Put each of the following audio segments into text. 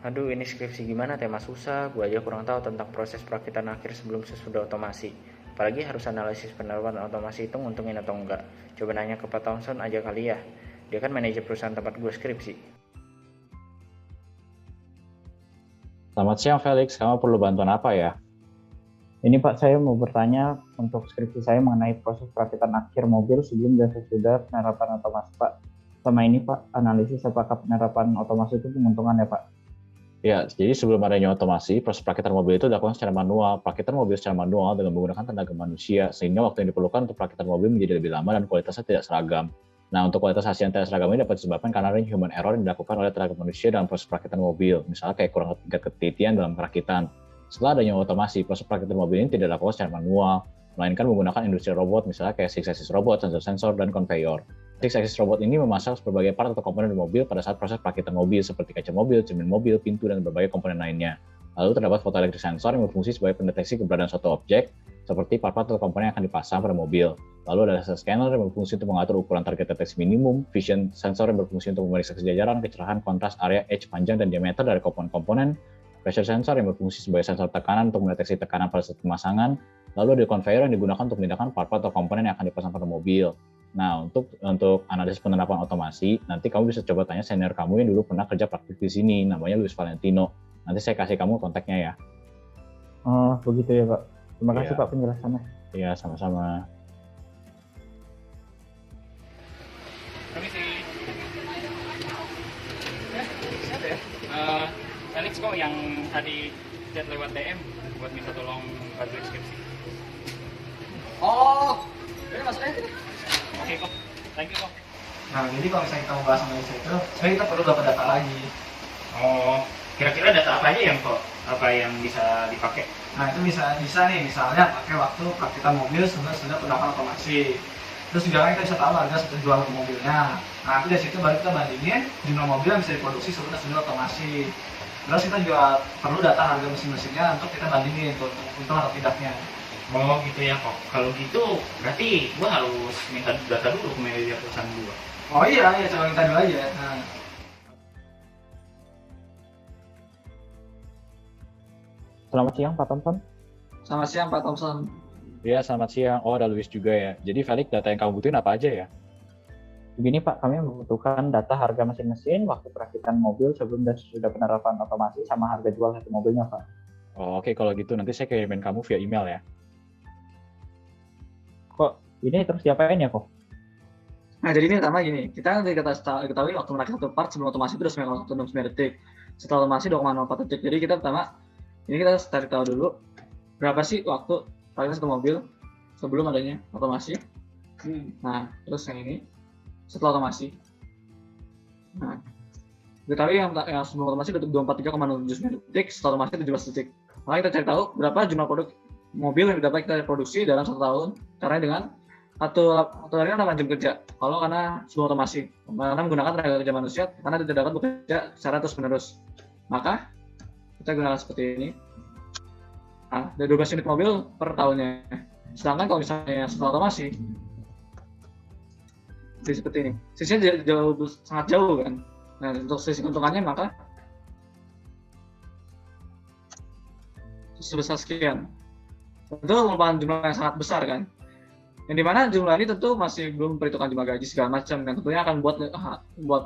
Aduh, ini skripsi gimana, tema susah. Gue aja kurang tahu tentang proses perakitan akhir sebelum sesudah otomasi. Apalagi harus analisis penerapan otomasi itu nguntungin atau enggak. Coba nanya ke Pak Thompson aja kali ya. Dia kan manajer perusahaan tempat gue skripsi. Selamat siang Felix, kamu perlu bantuan apa ya? Ini Pak, saya mau bertanya untuk skripsi saya mengenai proses perakitan akhir mobil sebelum dan sesudah penerapan otomasi, Pak. Sama ini Pak, analisis apakah penerapan otomasi itu menguntungkan ya Pak? Ya, jadi sebelum adanya otomasi, proses perakitan mobil itu dilakukan secara manual. Perakitan mobil secara manual dengan menggunakan tenaga manusia, sehingga waktu yang diperlukan untuk perakitan mobil menjadi lebih lama dan kualitasnya tidak seragam. Nah, untuk kualitas hasil yang tidak seragam ini dapat disebabkan karena adanya human error yang dilakukan oleh tenaga manusia dalam proses perakitan mobil, misalnya kayak kurang tingkat ketelitian dalam perakitan. Setelah adanya otomasi, proses perakitan mobil ini tidak dilakukan secara manual, melainkan menggunakan industri robot, misalnya kayak six-axis robot, sensor-sensor, dan konveyor. Six-axis robot ini memasang berbagai part atau komponen di mobil pada saat proses perakitan mobil, seperti kaca mobil, cermin mobil, pintu, dan berbagai komponen lainnya. Lalu terdapat photoelectric sensor yang berfungsi sebagai pendeteksi keberadaan suatu objek, seperti part-part atau komponen yang akan dipasang pada mobil. Lalu ada laser scanner yang berfungsi untuk mengatur ukuran target deteksi minimum, vision sensor yang berfungsi untuk memeriksa kesejajaran, kecerahan, kontras, area, edge, panjang, dan diameter dari komponen-komponen, pressure sensor yang berfungsi sebagai sensor tekanan untuk mendeteksi tekanan pada saat pemasangan, lalu ada conveyor yang digunakan untuk memindahkan part-part atau komponen yang akan dipasang pada mobil. Nah, untuk analisis penerapan otomasi, nanti kamu bisa coba tanya senior kamu yang dulu pernah kerja praktik di sini, namanya Luis Valentino. Nanti saya kasih kamu kontaknya ya. Oh, begitu ya Pak. Terima kasih Iya. Pak penjelasannya. Iya, sama-sama. Permisi. Siapa ya? Felix kok yang tadi chat lewat DM buat minta tolong bantu skripsi. Oh, ini masuknya sini. Oke kok, thank you kok. Nah, jadi kalau misalnya kita mau bahas analisa itu, sebenarnya kita perlu dapat data lagi. Oh, kira-kira data apa aja yang kok? Apa yang bisa dipakai? Nah, itu bisa nih, misalnya pakai waktu perakitan mobil sudah penerapan otomasi. Terus juga kan kita bisa tahu harga satu jual mobilnya. Nah, nanti dari situ baru kita bandingin jumlah mobil yang bisa diproduksi sebelum otomasi. Terus kita juga perlu data harga mesin-mesinnya untuk kita bandingin untung atau tidaknya. Oh gitu ya kok. Kalau gitu berarti gua harus minta data dulu ke manajer perusahaan gua. Oh iya, coba kita dulu aja. Nah, Selamat siang Pak Thompson. selamat siang Pak Thompson. Iya, selamat siang. Oh, ada Luis juga ya. Jadi Felix, data yang kamu butuhin apa aja ya? Begini Pak, kami membutuhkan data harga mesin-mesin, waktu perakitan mobil sebelum dan sesudah penerapan otomasi, sama harga jual satu mobilnya Pak. Oh, oke, kalau gitu nanti saya kirimin kamu via email ya. Kok ini terus diapain ya kok? Nah, jadi ini pertama gini, kita ketahui waktu merakit satu part sebelum otomasi itu udah 9,9 detik. Setelah otomasi 2,04 detik. Jadi kita pertama, ini kita cari tahu dulu berapa sih waktu perakitan satu mobil sebelum adanya otomasi. Nah, terus yang ini setelah otomasi. Nah, kita tahu yang sebelum otomasi 243,09 detik, setelah otomasi 17 detik. Maka kita cari tahu berapa jumlah produk mobil yang dapat kita produksi dalam 1 tahun. Caranya dengan satu hari 8 jam kerja. Kalau karena sebelum otomasi, karena menggunakan tenaga kerja manusia, karena tidak dapat bekerja secara terus menerus. Maka kita gunakan seperti ini. Nah, dari 12 unit mobil per tahunnya. Sedangkan kalau misalnya setelah otomasi, jadi seperti ini. Sisinya sangat jauh kan. Nah, untuk sisi keuntungannya maka sebesar sekian. Tentu merupakan jumlah yang sangat besar kan. Yang dimana jumlah ini tentu masih belum memperhitungkan jumlah gaji segala macam dan tentunya akan buat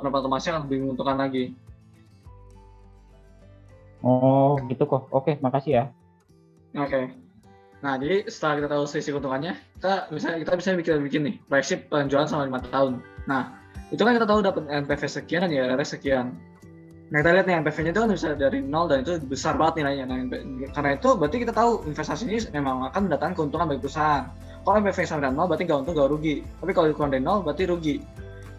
penerapan otomasi yang lebih menguntungkan lagi. Oh gitu kok. Oke, makasih ya. Oke. Nah, jadi setelah kita tahu sisi keuntungannya, kita bisa bikin nih proyeksi penjualan selama 5 tahun. Nah, itu kan kita tahu dapat NPV sekian dan IRR sekian. Nah, kita lihat nih NPV-nya itu kan bisa dari 0 dan itu besar banget nilainya. Nah, karena itu berarti kita tahu investasi ini memang akan mendatangkan keuntungan bagi perusahaan. Kalau NPV sama dengan 0 berarti nggak untung nggak rugi. Tapi kalau kurang dari 0 berarti rugi.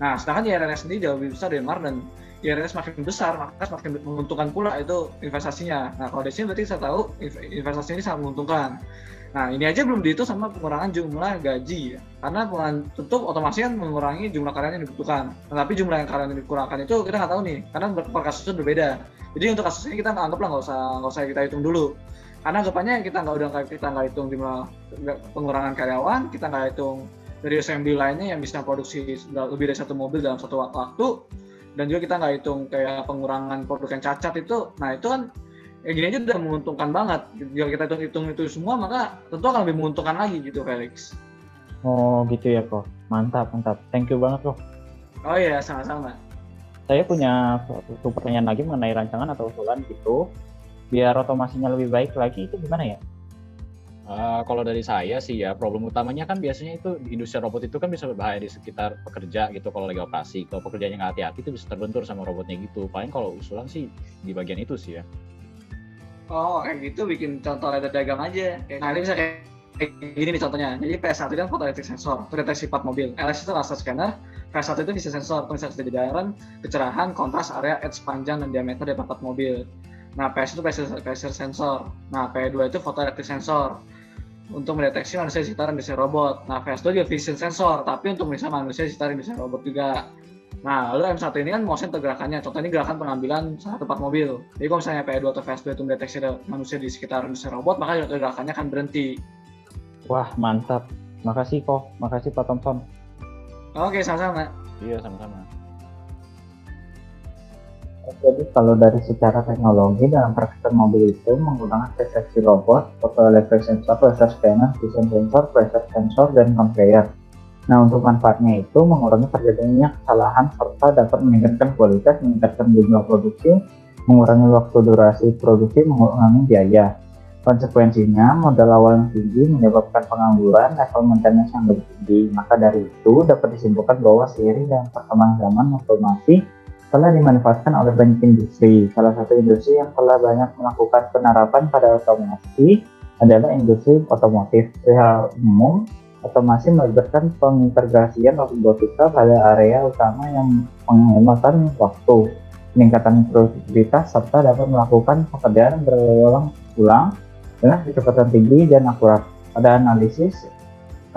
Nah, sedangkan IRR sendiri jauh lebih besar dari MAR dan IRR semakin besar maka semakin menguntungkan pula itu investasinya. Nah, kalau di sini berarti saya tahu investasi ini sangat menguntungkan. Nah, ini aja belum dihitung sama pengurangan jumlah gaji ya. Karena tentu otomasi kan mengurangi jumlah karyawan yang dibutuhkan. Tetapi jumlah yang karyawan yang dikurangkan itu kita nggak tahu nih, karena per kasusnya berbeda. Jadi untuk kasus ini kita anggaplah nggak usah kita hitung dulu. Karena anggapannya kita nggak hitung jumlah pengurangan karyawan, kita nggak hitung dari assembly lainnya yang bisa produksi lebih dari satu mobil dalam satu waktu. dan juga kita nggak hitung kayak pengurangan produk yang cacat itu. Nah itu kan ya gini aja udah menguntungkan banget. Jika kita hitung itu semua, maka tentu akan lebih menguntungkan lagi gitu, Felix. Oh gitu ya kok. Mantap. Thank you banget kok. Oh iya, sama-sama. Saya punya satu pertanyaan lagi mengenai rancangan atau usulan gitu. Biar otomasinya lebih baik lagi itu gimana ya? Kalau dari saya sih ya, problem utamanya kan biasanya itu di industri robot itu kan bisa berbahaya di sekitar pekerja gitu kalau lagi operasi. Kalau pekerjanya nggak hati-hati itu bisa terbentur sama robotnya gitu. Paling kalau usulan sih di bagian itu sih ya. Oh, kayak gitu bikin contoh ladder dagang aja. Nah, ini bisa kayak gini nih contohnya. Jadi PS1 itu kan photoelectric sensor, itu deteksi part mobil. LS itu laser scanner, PS1 itu visi sensor, itu bisa kesedaran, kecerahan, kontras, area, edge panjang, dan diameter dari part mobil. Nah, PS itu pressure sensor. Nah, P2 itu photoelectric sensor untuk mendeteksi manusia di sekitar industri robot. Nah, PS2 juga vision sensor, tapi untuk mendeteksi manusia di sekitar industri robot juga. Nah, lalu M1 ini kan motion atau gerakannya. Contohnya ini gerakan pengambilan satu part mobil. Jadi kalau misalnya PS2 atau PS2 itu mendeteksi manusia di sekitar industri robot, maka gerakannya akan berhenti. Wah mantap. Makasih kok. Makasih Pak Thompson. Oke, sama-sama. Iya, sama-sama. Jadi kalau dari secara teknologi dalam perakitan mobil itu menggunakan deteksi robot, photoelectric sensor, laser scanner, vision sensor, pressure sensor, dan conveyor. Nah untuk manfaatnya itu mengurangi terjadinya kesalahan serta dapat meningkatkan kualitas, meningkatkan jumlah produksi, mengurangi waktu durasi produksi, mengurangi biaya. Konsekuensinya modal awal yang tinggi menyebabkan pengangguran, level maintenance yang lebih tinggi. Maka dari itu dapat disimpulkan bahwa seiring dengan perkembangan zaman otomasi telah dimanfaatkan oleh banyak industri. Salah satu industri yang telah banyak melakukan penerapan pada otomasi adalah industri otomotif. Secara umum, otomasi melibatkan pengintegrasian robotika pada area utama yang menghemat waktu, peningkatan produktivitas, serta dapat melakukan pekerjaan berulang-ulang dengan kecepatan tinggi dan akurat. Pada analisis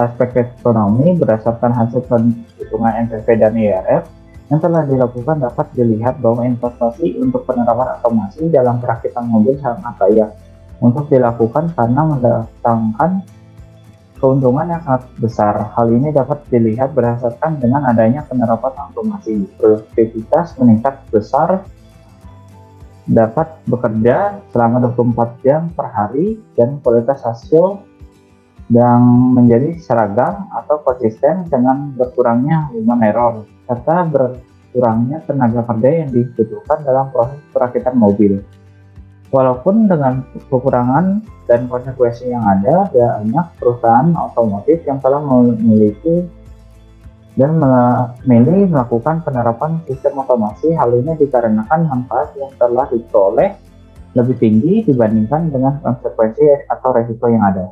aspek ekonomi berdasarkan hasil perhitungan NPV dan IRF yang telah dilakukan dapat dilihat bahwa investasi untuk penerapan otomasi dalam perakitan mobil sangat layak untuk dilakukan karena mendatangkan keuntungan yang sangat besar. Hal ini dapat dilihat berdasarkan dengan adanya penerapan otomasi. Produktivitas meningkat besar, dapat bekerja selama 24 jam per hari, dan kualitas hasil yang menjadi seragam atau konsisten dengan berkurangnya human error serta berkurangnya tenaga kerja yang dibutuhkan dalam proses perakitan mobil. Walaupun dengan kekurangan dan konsekuensi yang ada, banyak perusahaan otomotif yang telah memiliki dan memilih melakukan penerapan sistem otomasi. Hal ini dikarenakan manfaat yang telah diperoleh lebih tinggi dibandingkan dengan konsekuensi atau resiko yang ada.